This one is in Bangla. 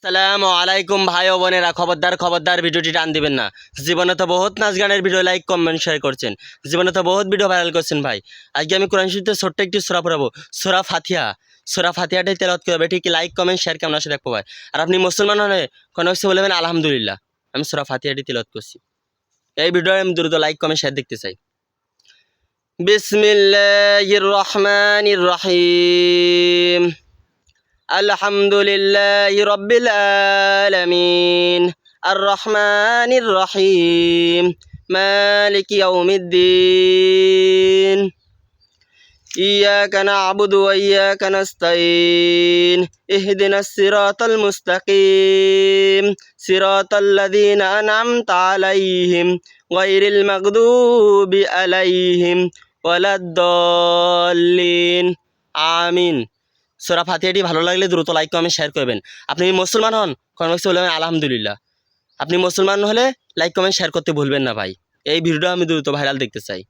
সালামু আলাইকুম ভাই ও বোনেরা, খবরদার ভিডিওটি টান দিবেন না। জীবনে তো বহুত নাচ গানের ভিডিও লাইক কমেন্ট শেয়ার করছেন, জীবনে তো বহুত ভিডিও ভাইরাল করছেন ভাই। আজকে আমি কোরআন শরীফের ছোট্ট একটি সূরা পড়াবো, সূরা ফাতিহা। সূরা ফাতিহাটাই তেলাওয়াত করবে, ঠিক লাইক কমেন্ট শেয়ার কেমন আসে দেখবো ভাই। আর আপনি মুসলমান হলে কোনো কিছু বলবেন আলহামদুলিল্লাহ। আমি সূরা ফাতিহাটি তেলাওয়াত করছি। এই ভিডিও আমি দ্রুত লাইক কমেন্ট শেয়ার দেখতে চাই। বিসমিল্লাহির রহমানির রহিম। আলহামদুলিল্লাহি রাব্বিল আলামিন আর রহমানির রহিম মালিকি ইয়াউমিদ্দিন ইয়াকা না'বুদু ওয়া ইয়াকা নাস্তাঈন ইহদিনাস সিরাতাল মুস্তাকিম সিরাতাল্লাযীনা আন'আমতা আলাইহিম গায়রিল মাগদুবি আলাইহিম ওয়ালাদ-দাল্লিন। আমিন। সূরা ফাতিহাটি ভালো লাগলে দ্রুত লাইক কমেন্ট শেয়ার করবেন। আপনি মুসলমান হন, কমেন্ট বক্সে বলবেন আলহামদুলিল্লাহ। আপনি মুসলমান হলে লাইক কমেন্ট শেয়ার করতে ভুলবেন না ভাই। এই ভিডিওটা আমি দ্রুত ভাইরাল দেখতে চাই।